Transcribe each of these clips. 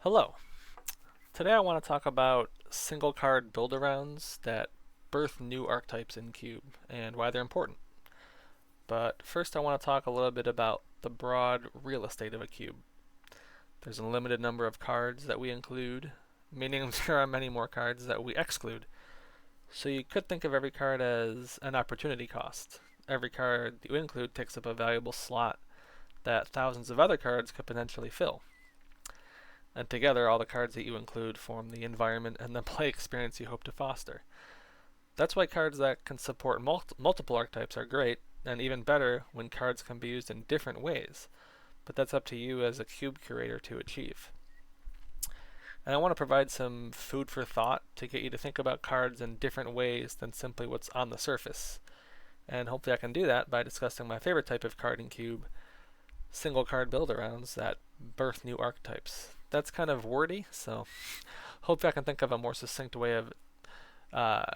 Hello. Today I want to talk about single card build-arounds that birth new archetypes in Cube and why they're important. But first I want to talk a little bit about the broad real estate of a cube. There's a limited number of cards that we include, meaning there are many more cards that we exclude. So you could think of every card as an opportunity cost. Every card you include takes up a valuable slot that thousands of other cards could potentially fill. And together, all the cards that you include form the environment and the play experience you hope to foster. That's why cards that can support multiple archetypes are great, and even better when cards can be used in different ways. But that's up to you as a cube curator to achieve. And I want to provide some food for thought to get you to think about cards in different ways than simply what's on the surface. And hopefully I can do that by discussing my favorite type of card in Cube, single card build-arounds that birth new archetypes. That's kind of wordy, so hopefully I can think of a more succinct way of uh,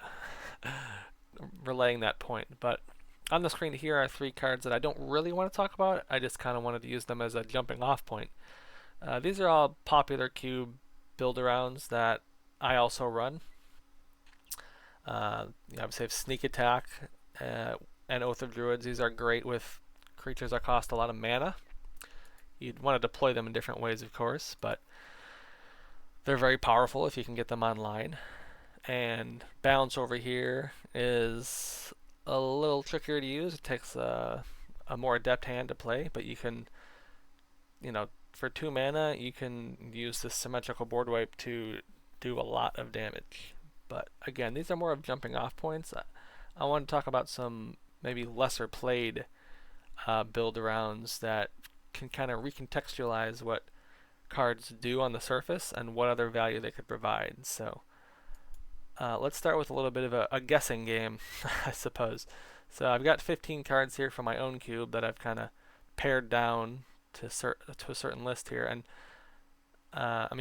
relaying that point. But on the screen here are three cards that I don't really want to talk about. I just kind of wanted to use them as a jumping off point. These are all popular cube build-arounds that I also run. Obviously, I have Sneak Attack and Oath of Druids. These are great with creatures that cost a lot of mana. You'd want to deploy them in different ways, of course, but they're very powerful if you can get them online. And Bounce over here is a little trickier to use. It takes a more adept hand to play, but you can, for 2 mana, you can use this symmetrical board wipe to do a lot of damage. But again, these are more of jumping off points. I want to talk about some maybe lesser played build-arounds that can kind of recontextualize what cards do on the surface and what other value they could provide. So let's start with a little bit of a guessing game, I suppose. So I've got 15 cards here from my own cube that I've kind of pared down to a certain list here. And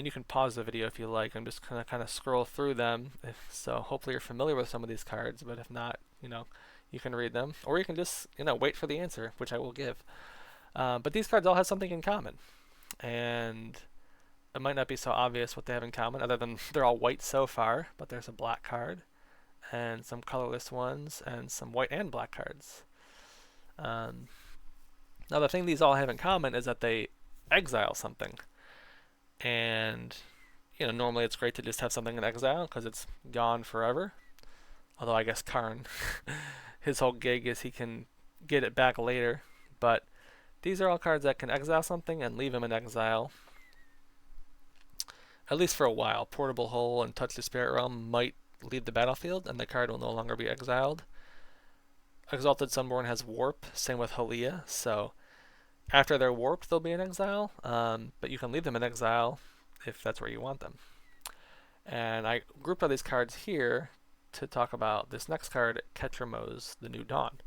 you can pause the video if you like. I'm just going to kind of scroll through them. So hopefully you're familiar with some of these cards, but if not, you can read them. Or you can just, wait for the answer, which I will give. But these cards all have something in common. And it might not be so obvious what they have in common, other than they're all white so far, but there's a black card, and some colorless ones, and some white and black cards. Now the thing these all have in common is that they exile something. And, normally it's great to just have something in exile, because it's gone forever. Although I guess Karn, his whole gig is he can get it back later. But these are all cards that can exile something and leave them in exile. At least for a while. Portable Hole and Touch the Spirit Realm might leave the battlefield, and the card will no longer be exiled. Exalted Sunborn has Warp, same with Halia, so after they're warped, they'll be in exile, but you can leave them in exile if that's where you want them. And I grouped all these cards here to talk about this next card, Ketramose, the New Dawn.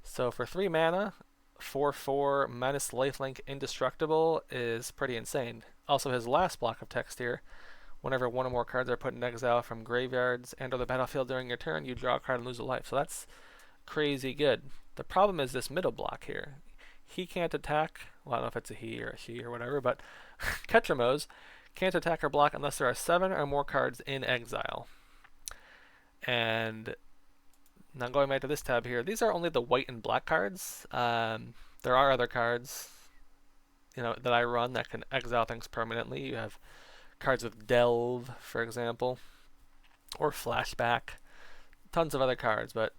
So for 3 mana, 4/4 minus lifelink indestructible is pretty insane. Also, his last block of text here, whenever one or more cards are put in exile from graveyards and or the battlefield during your turn, you draw a card and lose a life. So that's crazy good. The problem is this middle block here. He can't attack, well, I don't know if it's a he or a she or whatever, but Ketramose can't attack or block unless there are 7 or more cards in exile. And now going back to this tab here, these are only the white and black cards. There are other cards, that I run that can exile things permanently. You have cards with Delve, for example, or Flashback. Tons of other cards, but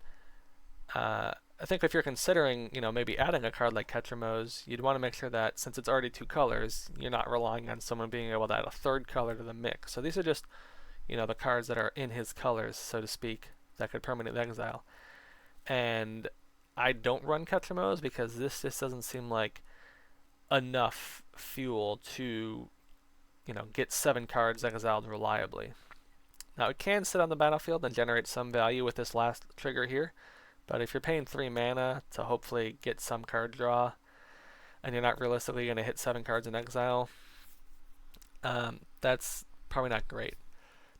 I think if you're considering, maybe adding a card like Ketramose, you'd want to make sure that since it's already 2 colors, you're not relying on someone being able to add a 3rd color to the mix. So these are just, the cards that are in his colors, so to speak, that could permanently exile. And I don't run Ketramose because this just doesn't seem like enough fuel to, get 7 cards exiled reliably. Now it can sit on the battlefield and generate some value with this last trigger here, but if you're paying 3 mana to hopefully get some card draw, and you're not realistically going to hit 7 cards in exile, that's probably not great.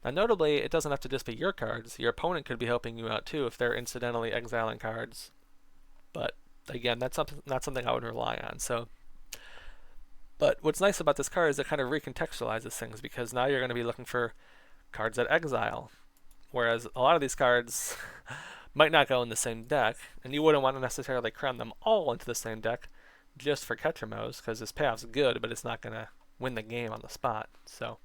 Now notably, it doesn't have to just be your cards. Your opponent could be helping you out too if they're incidentally exiling cards. But again, that's not something I would rely on. So But what's nice about this card is it kind of recontextualizes things because now you're going to be looking for cards that exile. Whereas a lot of these cards might not go in the same deck, and you wouldn't want to necessarily cram them all into the same deck just for Ketchumos, because this payoff's good, but it's not going to win the game on the spot. So,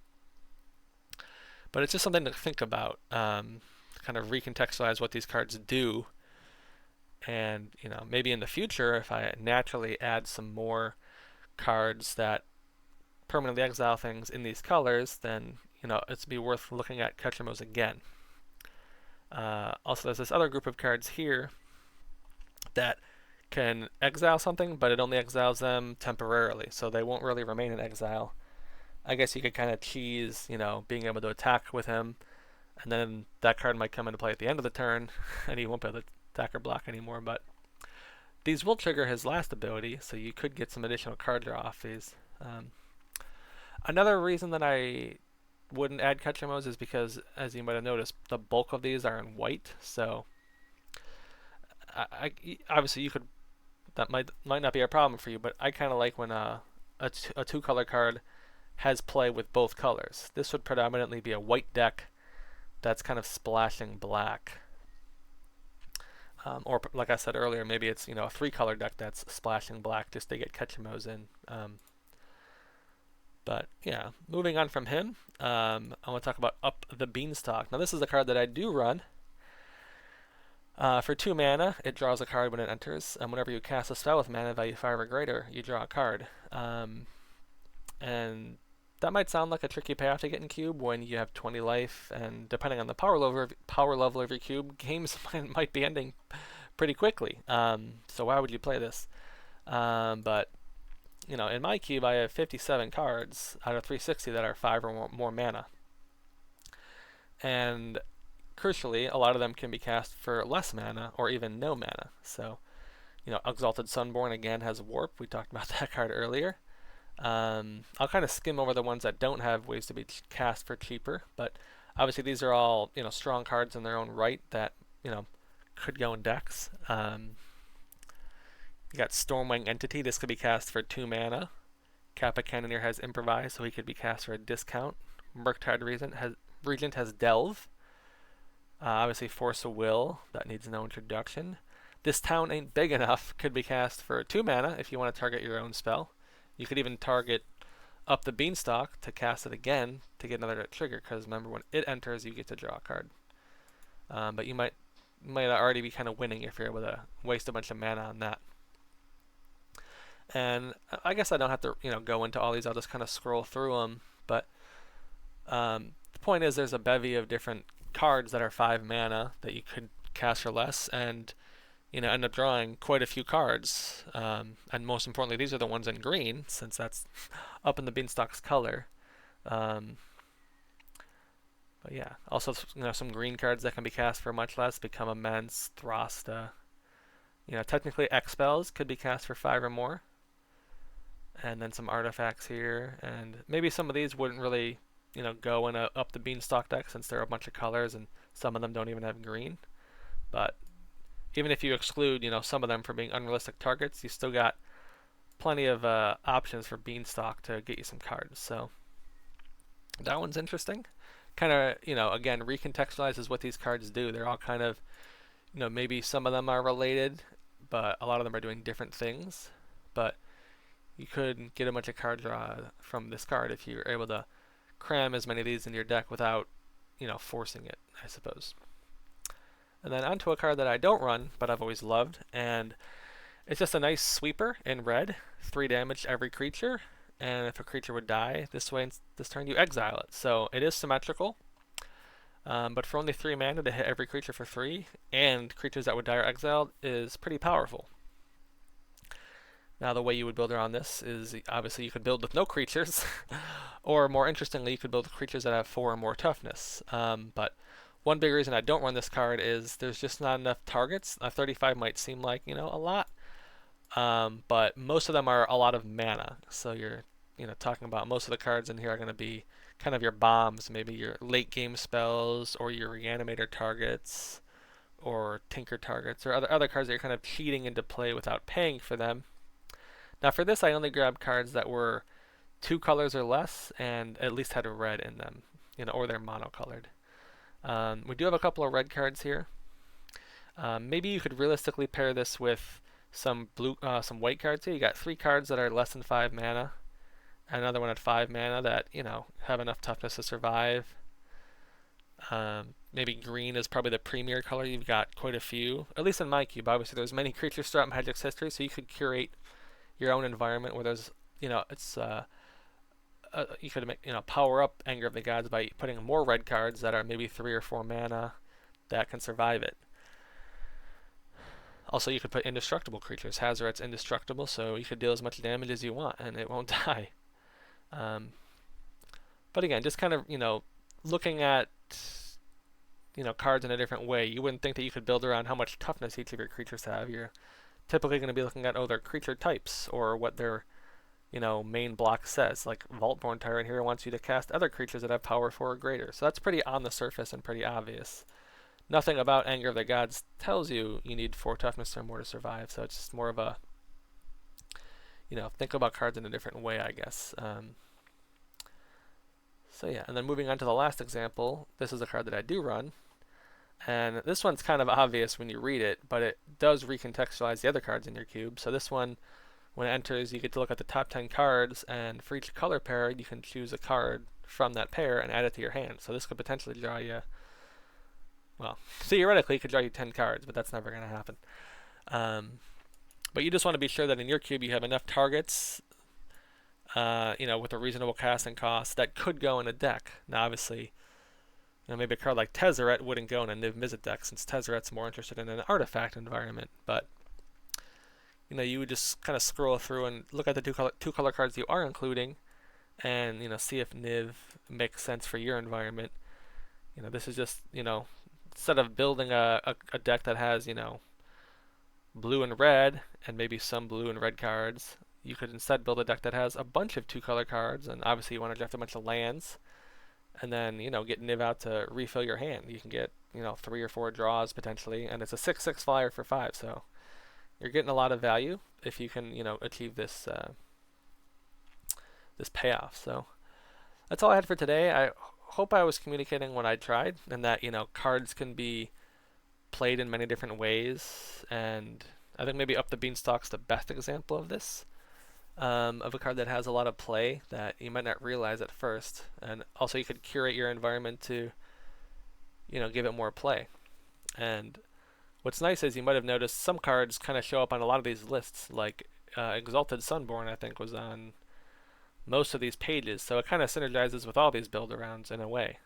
but it's just something to think about, kind of recontextualize what these cards do, and maybe in the future, if I naturally add some more cards that permanently exile things in these colors, then it's be worth looking at Ketchumos again. Also, there's this other group of cards here that can exile something, but it only exiles them temporarily, so they won't really remain in exile. I guess you could kind of cheese, being able to attack with him, and then that card might come into play at the end of the turn, and he won't be able to attack or block anymore, but these will trigger his last ability, so you could get some additional card draw off these. Another reason that I wouldn't add Ketchumos is because, as you might have noticed, the bulk of these are in white, so obviously you could, that might not be a problem for you, but I kind of like when a two-color card has play with both colors. This would predominantly be a white deck that's kind of splashing black. Or like I said earlier, maybe it's a three-color deck that's splashing black just to get Ketchumos in. But yeah, moving on from him, I want to talk about Up the Beanstalk. Now this is a card that I do run. For 2 mana, it draws a card when it enters, and whenever you cast a spell with mana value 5 or greater, you draw a card. And that might sound like a tricky payoff to get in cube when you have 20 life, and depending on the power level of your cube, games might be ending pretty quickly. So why would you play this? But in my cube, I have 57 cards out of 360 that are 5 or more mana. And crucially, a lot of them can be cast for less mana or even no mana. So, Exalted Sunborn again has Warp. We talked about that card earlier. I'll kind of skim over the ones that don't have ways to be cast for cheaper, but obviously these are all strong cards in their own right that could go in decks. You got Stormwing Entity. This could be cast for 2 mana. Kappa Cannoneer has Improvise, so he could be cast for a discount. Murktide Regent has Delve. Obviously Force of Will, that needs no introduction. This Town Ain't Big Enough could be cast for 2 mana if you want to target your own spell. You could even target Up the Beanstalk to cast it again to get another trigger, because remember, when it enters, you get to draw a card. But you might already be kind of winning if you're able to waste a bunch of mana on that. And I guess I don't have to go into all these. I'll just kind of scroll through them. But the point is, there's a bevy of different cards that are 5 mana that you could cast for less, and end up drawing quite a few cards. And most importantly, these are the ones in green, since that's Up in the Beanstalk's color. But yeah, also some green cards that can be cast for much less: Become Immense, Thrasta. Technically X spells could be cast for 5 or more. And then some artifacts here, and maybe some of these wouldn't really go in a Up the Beanstalk deck, since there are a bunch of colors and some of them don't even have green. But even if you exclude some of them for being unrealistic targets, you still got plenty of options for Beanstalk to get you some cards. So that one's interesting. Kind of again, recontextualizes what these cards do. They're all kind of maybe some of them are related, but a lot of them are doing different things. But you could get a bunch of card draw from this card if you're able to cram as many of these in your deck without forcing it, I suppose. And then onto a card that I don't run, but I've always loved, and it's just a nice sweeper in red, 3 damage to every creature, and if a creature would die this turn, you exile it. So it is symmetrical, but for only 3 mana to hit every creature for 3, and creatures that would die or exiled, is pretty powerful. Now the way you would build around this is, obviously you could build with no creatures, or more interestingly, you could build with creatures that have 4 or more toughness. But one big reason I don't run this card is there's just not enough targets. 35 might seem like a lot, but most of them are a lot of mana. So you're talking about most of the cards in here are going to be kind of your bombs, maybe your late game spells, or your reanimator targets, or tinker targets, or other cards that you're kind of cheating into play without paying for them. Now for this, I only grabbed cards that were 2 colors or less and at least had a red in them, or they're monocolored. We do have a couple of red cards here. Maybe you could realistically pair this with some white cards here. You got 3 cards that are less than 5 mana, and another one at 5 mana that have enough toughness to survive. Maybe green is probably the premier color. You've got quite a few, at least in my cube. Obviously, there's many creatures throughout Magic's history, so you could curate your own environment where there's, it's you could make, power up Anger of the Gods by putting more red cards that are maybe 3 or 4 mana that can survive it. Also, you could put indestructible creatures. Hazoret's indestructible, so you could deal as much damage as you want, and it won't die. But again, just kind of, looking at, cards in a different way. You wouldn't think that you could build around how much toughness each of your creatures have. You're typically going to be looking at, their creature types, or what their, main block says. Like, Vaultborn Tyrant here wants you to cast other creatures that have power 4 or greater. So that's pretty on the surface and pretty obvious. Nothing about Anger of the Gods tells you need 4 toughness or more to survive, so it's just more of a, think about cards in a different way, I guess. So yeah, and then moving on to the last example, this is a card that I do run, and this one's kind of obvious when you read it, but it does recontextualize the other cards in your cube. So this one, when it enters, you get to look at the top 10 cards, and for each color pair, you can choose a card from that pair and add it to your hand. So this could potentially draw you, well, theoretically, it could draw you 10 cards, but that's never going to happen. But you just want to be sure that in your cube you have enough targets, with a reasonable casting cost that could go in a deck. Now, obviously, maybe a card like Tezzeret wouldn't go in a Niv Mizzet deck, since Tezzeret's more interested in an artifact environment. But you would just kind of scroll through and look at the two color cards you are including, and see if Niv makes sense for your environment. This is just instead of building a deck that has blue and red and maybe some blue and red cards, you could instead build a deck that has a bunch of 2 color cards, and obviously you want to draft a bunch of lands, and then get Niv out to refill your hand. You can get 3 or 4 draws potentially, and it's a 6/6 flyer for 5, so you're getting a lot of value if you can achieve this this payoff. So that's all I had for today. I hope I was communicating what I tried, and that cards can be played in many different ways, and I think maybe Up the Beanstalk's the best example of this. Of a card that has a lot of play that you might not realize at first, and also you could curate your environment to give it more play. And what's nice is you might have noticed some cards kind of show up on a lot of these lists, like Exalted Sunborn, I think, was on most of these pages, so it kind of synergizes with all these build-arounds in a way.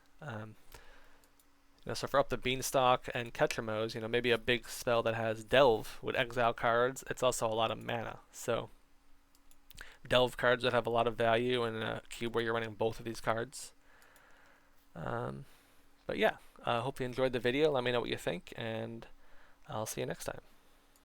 So for Up the Beanstalk and Ketramose, maybe a big spell that has Delve would exile cards. It's also a lot of mana, so Delve cards that have a lot of value in a cube where you're running both of these cards. But yeah, hope you enjoyed the video. Let me know what you think, and I'll see you next time.